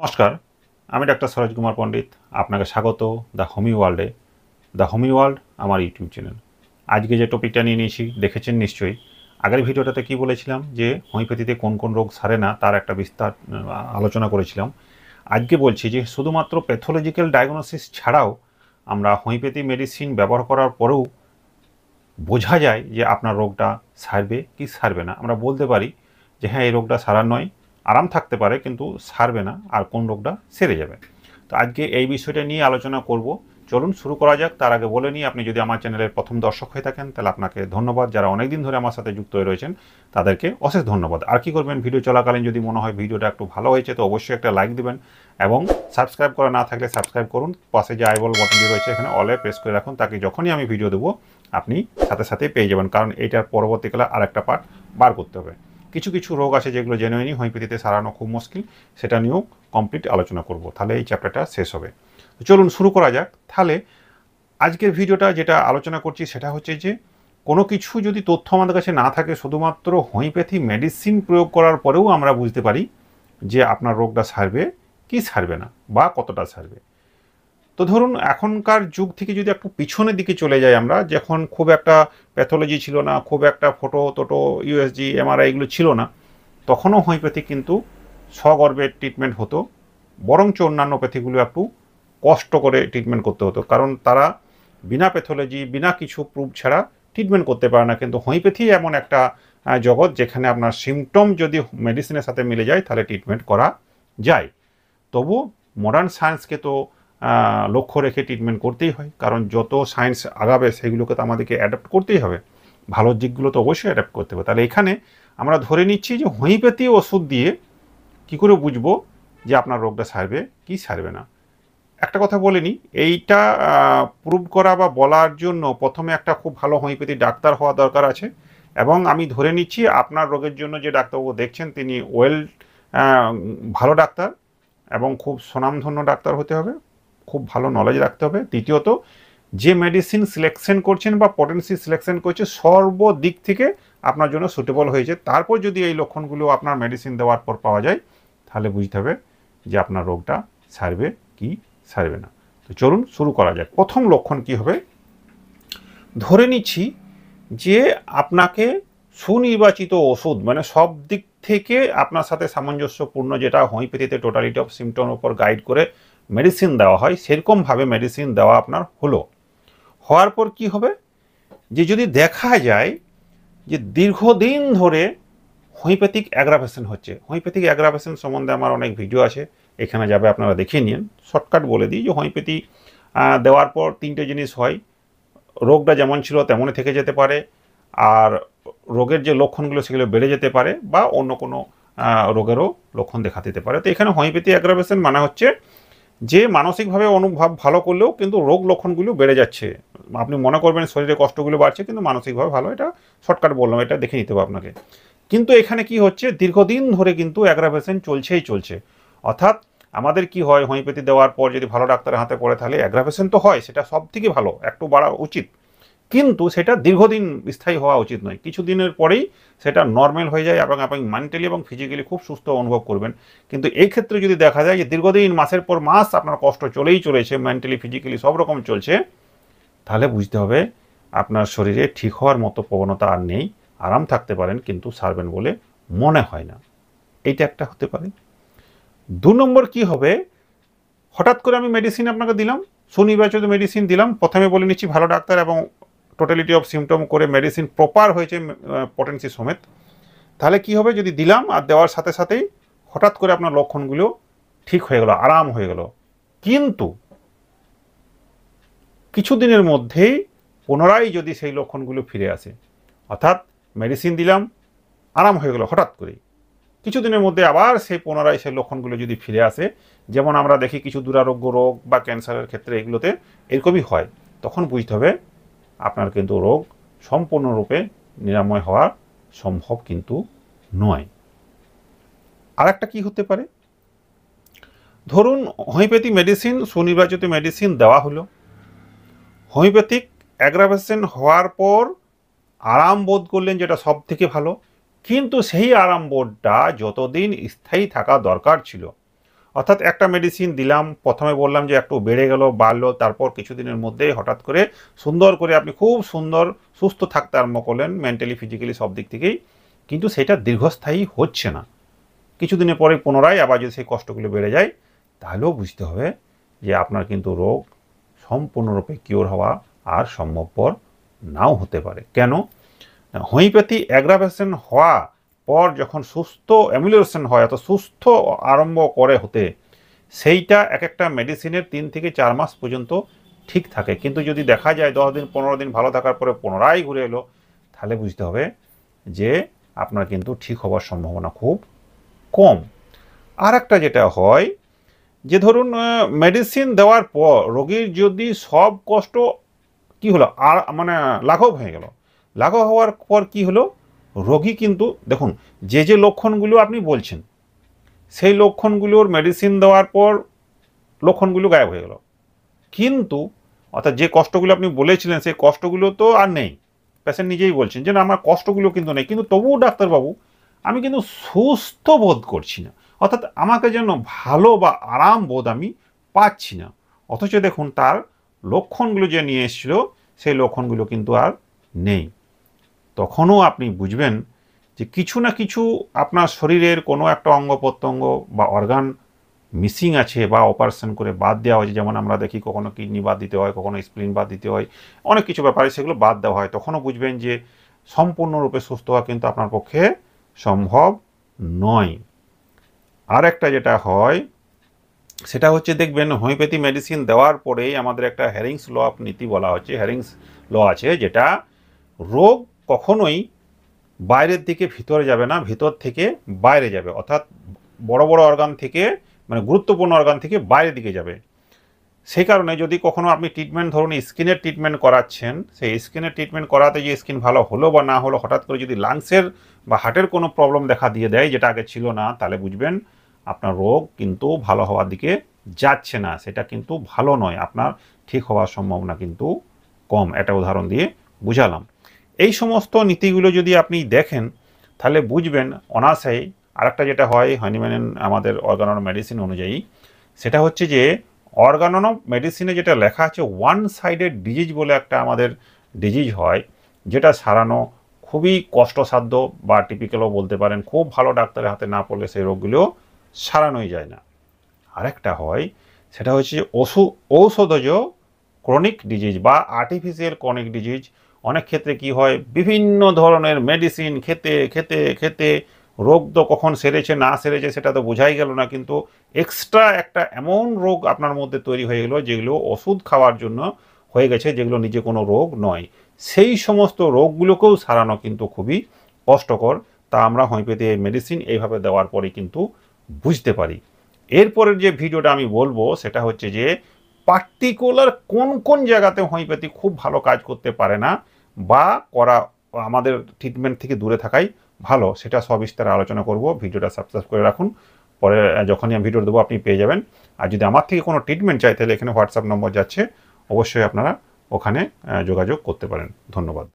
নমস্কার, আমি ডাক্তার সরোজ কুমার পণ্ডিত। আপনাকে স্বাগত দ্য হোমি ওয়ার্ল্ডে। দ্য হোমি ওয়ার্ল্ড আমার ইউটিউব চ্যানেল। আজকে যে টপিকটা নিয়ে নিয়েছি দেখেছেন নিশ্চয়ই। আগের ভিডিওটাতে কি বলেছিলাম যে হোমিওপ্যাথিতে কোন কোন রোগ সারে না তার একটা বিস্তার আলোচনা করেছিলাম। আজকে বলছি যে শুধুমাত্র প্যাথোলজিক্যাল ডায়াগনোসিস ছাড়াও আমরা হোমিওপ্যাথি মেডিসিন ব্যবহার করার পরেও বোঝা যায় যে আপনার রোগটা সারবে কি সারবে না। আমরা বলতে পারি যে হ্যাঁ, এই রোগটা সারার নয়, আরাম থাকতে পারে কিন্তু সারবে না, আর কোন রোগটা সেরে যাবে। তো আজকে এই বিষয়টা নিয়ে আলোচনা করব। চলুন শুরু করা যাক। তার আগে বলে নিই, আপনি যদি আমার চ্যানেলের প্রথম দর্শক হয়ে থাকেন তাহলে আপনাকে ধন্যবাদ। যারা অনেকদিন ধরে আমার সাথে যুক্ত হয়ে রয়েছেন তাদেরকে অশেষ ধন্যবাদ। আর কি করবেন, ভিডিও চলাকালীন যদি মনে হয় ভিডিওটা একটু ভালো হয়েছে তো অবশ্যই একটা লাইক দেবেন, এবং সাবস্ক্রাইব করা না থাকলে সাবস্ক্রাইব করুন। পাশে যে আইবল বটনটি রয়েছে এখানে অলে প্রেস করে রাখুন, তাকে যখনই আমি ভিডিও দেবো আপনি সাথে সাথে পেয়ে যাবেন, কারণ এইটার পরবর্তীকালে আর একটা পার্ট বার করতে হবে। কিছু কিছু রোগ আছে যেগুলো জেনুইনই হোমিওপ্যাথিতে সারানো খুব মুশকিল, সেটা নিয়েও কমপ্লিট আলোচনা করব, তাহলে এই চ্যাপ্টারটা শেষ হবে। তো চলুন শুরু করা যাক। তাহলে আজকের ভিডিওটা যেটা আলোচনা করছি সেটা হচ্ছে যে কোনো কিছু যদি তথ্য আমাদের কাছে না থাকে, শুধুমাত্র হোমিওপ্যাথি মেডিসিন প্রয়োগ করার পরেও আমরা বুঝতে পারি যে আপনার রোগটা সারবে কি সারবে না, বা কতটা সারবে। তো ধরুন এখনকার যুগ থেকে যদি একটু পিছনের দিকে চলে যাই আমরা, যখন খুব একটা প্যাথোলজি ছিল না, খুব একটা ফটো টোটো ইউএসজি এমআরআই এগুলো ছিল না, তখনও হোমিওপ্যাথি কিন্তু সগর্বের ট্রিটমেন্ট হতো। বরঞ্চ অন্যান্য প্যাথিগুলো একটু কষ্ট করে ট্রিটমেন্ট করতে হতো, কারণ তারা বিনা প্যাথোলজি বিনা কিছু প্রুফ ছাড়া ট্রিটমেন্ট করতে পারে না। কিন্তু হোমিওপ্যাথি এমন একটা জগৎ যেখানে আপনার সিমটম যদি মেডিসিনের সাথে মিলে যায় তাহলে ট্রিটমেন্ট করা যায়। তবু মডার্ন সায়েন্সকে তো লক্ষ্য রেখে ট্রিটমেন্ট করতেই হয়, কারণ যত সায়েন্স আগাবে সেগুলোকে তো আমাদেরকে অ্যাডাপ্ট করতেই হবে, ভালো দিকগুলো তো অবশ্যই অ্যাডাপ্ট করতে হবে। তাহলে এখানে আমরা ধরে নিচ্ছি যে হোমিওপ্যাথি ওষুধ দিয়ে কী করে বুঝবো যে আপনার রোগটা সারবে কি সারবে না। একটা কথা বলে নিই, এইটা প্রুভ করা বা বলার জন্য প্রথমে একটা খুব ভালো হোমিওপ্যাথি ডাক্তার হওয়া দরকার আছে, এবং আমি ধরে নিচ্ছি আপনার রোগের জন্য যে ডাক্তারবাবু দেখছেন তিনি ভালো ডাক্তার এবং খুব স্বনামধন্য ডাক্তার হতে হবে, খুব ভালো নলেজ রাখতে হবে। দ্বিতীয়ত, যে মেডিসিন সিলেকশন করছেন বা পটেন্সি সিলেকশন করছে সর্বদিক থেকে আপনার জন্য সুটেবল হয়েছে। তারপর যদি এই লক্ষণগুলো আপনার মেডিসিন দেওয়ার পর পাওয়া যায় তাহলে বুঝতে হবে যে আপনার রোগটা সারবে কি সারবে না। তো চলুন শুরু করা যাক। প্রথম লক্ষণ কি হবে, ধরে নিচ্ছি যে আপনাকে সুনির্বাচিত ওষুধ, মানে সব দিক থেকে আপনার সাথে সামঞ্জস্যপূর্ণ, যেটা হোমিওপ্যাথিতে টোটালিটি অফ সিমটমের উপর গাইড করে মেডিসিন দেওয়া হয়, সেরকমভাবে মেডিসিন দেওয়া আপনার হলো। হওয়ার পর কি হবে, যে যদি দেখা যায় যে দীর্ঘদিন ধরে হোমিওপ্যাথিক অ্যাগ্রাভেশন হচ্ছে। হোমিওপ্যাথিক অ্যাগ্রাভেশন সম্বন্ধে আমার অনেক ভিডিও আছে, এখানে যাবে আপনারা দেখে নিন। শর্টকাট বলে দিই যে হোমিওপ্যাথি দেওয়ার পর তিনটে জিনিস হয়, রোগটা যেমন ছিল তেমনই থেকে যেতে পারে, আর রোগের যে লক্ষণগুলো সেগুলো বেড়ে যেতে পারে, বা অন্য কোনো রোগেরও লক্ষণ দেখা দিতে পারে। তো এখানে হোমিওপ্যাথি অ্যাগ্রাভেশন মানে হচ্ছে যে মানসিকভাবে অনুভব ভালো করলেও কিন্তু রোগ লক্ষণগুলো বেড়ে যাচ্ছে। আপনি মনে করবেন শরীরে কষ্টগুলো বাড়ছে কিন্তু মানসিকভাবে ভালো, এটা শর্টকাট বললাম, এটা দেখে নিতে হবে আপনাকে। কিন্তু এখানে কি হচ্ছে, দীর্ঘদিন ধরে কিন্তু অ্যাগ্রাভেশন চলছেই চলছে। অর্থাৎ আমাদের কি হয়, হোমিওপ্যাথি দেওয়ার পর যদি ভালো ডাক্তারের হাতে পড়ে তাহলে অ্যাগ্রাভেশন তো হয়, সেটা সব থেকে ভালো, একটু বাড়া উচিত, কিন্তু সেটা দীর্ঘদিন স্থায়ী হওয়া উচিত নয়। কিছু দিনের পরেই সেটা নর্মাল হয়ে যায় এবং আপনি মেন্টালি এবং ফিজিক্যালি খুব সুস্থ অনুভব করবেন। কিন্তু এই ক্ষেত্রে যদি দেখা যায় যে দীর্ঘদিন মাসের পর মাস আপনার কষ্ট চলেই চলেছে, মেন্টালি ফিজিক্যালি সব রকম চলছে, তাহলে বুঝতে হবে আপনার শরীরে ঠিক হওয়ার মতো প্রবণতা আর নেই। আরাম থাকতে পারেন কিন্তু সারবেন বলে মনে হয় না, এইটা একটা হতে পারে। 2 নম্বর কি হবে, হঠাৎ করে আমি মেডিসিন আপনাকে দিলাম, সুনির্বাচিত মেডিসিন দিলাম, প্রথমে বলে নিচ্ছি ভালো ডাক্তার এবং টোটালিটি অফ সিমটম করে মেডিসিন প্রপার হয়েছে পটেন্সি সমেত, তাহলে কি হবে, যদি দিলাম আর দেওয়ার সাথে সাথেই হঠাৎ করে আপনার লক্ষণগুলো ঠিক হয়ে গেল, আরাম হয়ে গেল, কিন্তু কিছুদিনের মধ্যেই পুনরায় যদি সেই লক্ষণগুলো ফিরে আসে, অর্থাৎ মেডিসিন দিলাম আরাম হয়ে গেল হঠাৎ করেই, কিছুদিনের মধ্যে আবার সেই পুনরায় সেই লক্ষণগুলো যদি ফিরে আসে, যেমন আমরা দেখি কিছু দুরারোগ্য রোগ বা ক্যান্সারের ক্ষেত্রে এগুলোতে এরকমই হয়, তখন বুঝতে হবে আপনার কিন্তু রোগ সম্পূর্ণরূপে নিরাময় হওয়া সম্ভব কিন্তু নয়। আর একটা কী হতে পারে, ধরুন হোমিওপ্যাথি মেডিসিন, সুনির্বাচিত মেডিসিন দেওয়া হলো, হোমিওপ্যাথিক অ্যাগ্রাভেশন হওয়ার পর আরাম বোধ করলেন, যেটা সব থেকে ভালো, কিন্তু সেই আরাম বোধটা যতদিন স্থায়ী থাকা দরকার ছিল, অর্থাৎ একটা মেডিসিন দিলাম, প্রথমে বললাম যে একটু বেড়ে গেল, বাড়লো, তারপর কিছুদিনের মধ্যেই হঠাৎ করে সুন্দর করে আপনি খুব সুন্দর সুস্থ থাকতে আরম্ভ করলেন মেন্টালি, ফিজিক্যালি, সব দিক থেকেই, কিন্তু সেটা দীর্ঘস্থায়ী হচ্ছে না। কিছুদিনের পরে পুনরায় আবার যদি সেই কষ্টগুলো বেড়ে যায়, তাহলেও বুঝতে হবে যে আপনার কিন্তু রোগ সম্পূর্ণরূপে কিওর হওয়া আর সম্ভবপর নাও হতে পারে। কেন? হোমিওপ্যাথি অ্যাগ্রাভেশন হওয়া পর যখন সুস্থ অ্যামিলিওরেশন হয়, অর্থাৎ সুস্থ আরম্ভ করে হতে, সেইটা এক একটা মেডিসিনের 3 থেকে 4 মাস পর্যন্ত ঠিক থাকে। কিন্তু যদি দেখা যায় 10 দিন 15 দিন ভালো থাকার পরে পুনরায় ঘুরে এলো, তাহলে বুঝতে হবে যে আপনার কিন্তু ঠিক হওয়ার সম্ভাবনা খুব কম। আর একটা যেটা হয় যে ধরুন মেডিসিন দেওয়ার পর রোগীর যদি সব কষ্ট কি হলো আর মানে লাঘব হয়ে গেল, লাঘব হওয়ার পর কি হলো, রোগী কিন্তু দেখুন যে লক্ষণগুলো আপনি বলছেন সেই লক্ষণগুলোর মেডিসিন দেওয়ার পর লক্ষণগুলো গায়েব হয়ে গেল, কিন্তু অর্থাৎ যে কষ্টগুলো আপনি বলেছিলেন সেই কষ্টগুলো তো আর নেই। পেশেন্ট নিজেই বলছেন যে না আমার কষ্টগুলো কিন্তু নেই, কিন্তু তবুও ডাক্তারবাবু আমি কিন্তু সুস্থ বোধ করছি না, অর্থাৎ আমাকে যেন ভালো বা আরাম বোধ আমি পাচ্ছি না। অথচ দেখুন তার লক্ষণগুলো যে নিয়ে এসেছিল সেই লক্ষণগুলো কিন্তু আর নেই। তখনও আপনি বুঝবেন যে কিছু না কিছু আপনার শরীরের কোনো একটা অঙ্গ প্রত্যঙ্গ বা অর্গান মিসিং আছে বা অপারেশন করে বাদ দেওয়া হয়েছে। যেমন আমরা দেখি কখনো কিডনি বাদ দিতে হয়, কখনো স্প্লিন বাদ দিতে হয়, অনেক কিছু ব্যাপারে সেগুলো বাদ দেওয়া হয়। তখনও বুঝবেন যে সম্পূর্ণরূপে সুস্থ হওয়া কিন্তু আপনার পক্ষে সম্ভব নয়। আর একটা যেটা হয় সেটা হচ্ছে দেখবেন হোমিওপ্যাথি মেডিসিন দেওয়ার পরেই আমাদের একটা হ্যারিংস ল অফ নীতি বলা হচ্ছে, হ্যারিংস ল আছে, যেটা রোগ কখনোই বাইরের দিকে ভিতরে যাবে না, ভিতর থেকে বাইরে যাবে, অর্থাৎ বড় বড় অর্গান থেকে মানে গুরুত্বপূর্ণ অর্গান থেকে বাইরের দিকে যাবে। সেই কারণে যদি কখনো আপনি ট্রিটমেন্ট ধরুন স্কিনের ট্রিটমেন্ট করাচ্ছেন, সেই স্কিনের ট্রিটমেন্ট করাতে যে স্কিন ভালো হলো বা না হলো, হঠাৎ করে যদি লাংসের বা হার্টের কোনো প্রবলেম দেখা দিয়ে দেয় যেটা আগে ছিল না, তাহলে বুঝবেন আপনার রোগ কিন্তু ভালো হওয়ার দিকে যাচ্ছে না, সেটা কিন্তু ভালো নয়, আপনার ঠিক হওয়ার সম্ভাবনা কিন্তু কম। একটা উদাহরণ দিয়ে বুঝালাম। এই সমস্ত নীতিগুলো যদি আপনি দেখেন তাহলে বুঝবেন অনায়াসেই। আরেকটা যেটা হয় হ্যানিম্যান আমাদের অর্গানো মেডিসিন অনুযায়ী, সেটা হচ্ছে যে অর্গানো মেডিসিনে যেটা লেখা আছে ওয়ান সাইডেড ডিজিজ বলে একটা আমাদের ডিজিজ হয়, যেটা সারানো খুবই কষ্টসাধ্য বা টিপিক্যালও বলতে পারেন, খুব ভালো ডাক্তারের হাতে না পড়লে সেই রোগগুলো সারানোই যায় না। আরেকটা হয় সেটা হচ্ছে ঔষধজ ক্রনিক ডিজিজ বা আর্টিফিশিয়াল ক্রনিক ডিজিজ। অনেক ক্ষেত্রে কি হয়, বিভিন্ন ধরনের মেডিসিন খেতে খেতে খেতে রোগ তো কখন সেরেছে না সেরেছে সেটা তো বোঝাই গেল না, কিন্তু এক্সট্রা একটা এমন রোগ আপনার মধ্যে তৈরি হয়ে গেলো যেগুলো ওষুধ খাওয়ার জন্য হয়ে গেছে, যেগুলো নিজে কোনো রোগ নয়। সেই সমস্ত রোগগুলোকেও সারানো কিন্তু খুবই কষ্টকর। তা আমরা হোমিওপ্যাথি মেডিসিন এইভাবে দেওয়ার পরে কিন্তু বুঝতে পারি। এরপরের যে ভিডিওটা আমি বলবো সেটা হচ্ছে যে পার্টিকুলার কোন কোন জায়গাতে হোমিওপ্যাথি খুব ভালো কাজ করতে পারে না বা করা আমাদের ট্রিটমেন্ট থেকে দূরে থাকাই ভালো, সেটা সবিস্তারে আলোচনা করব। ভিডিওটা সাবস্ক্রাইব করে রাখুন, পরে যখনই আমি ভিডিও দেবো আপনি পেয়ে যাবেন। আর যদি আমার থেকে কোনো ট্রিটমেন্ট চাই তাহলে এখানে হোয়াটসঅ্যাপ নম্বর যাচ্ছে, অবশ্যই আপনারা ওখানে যোগাযোগ করতে পারেন। ধন্যবাদ।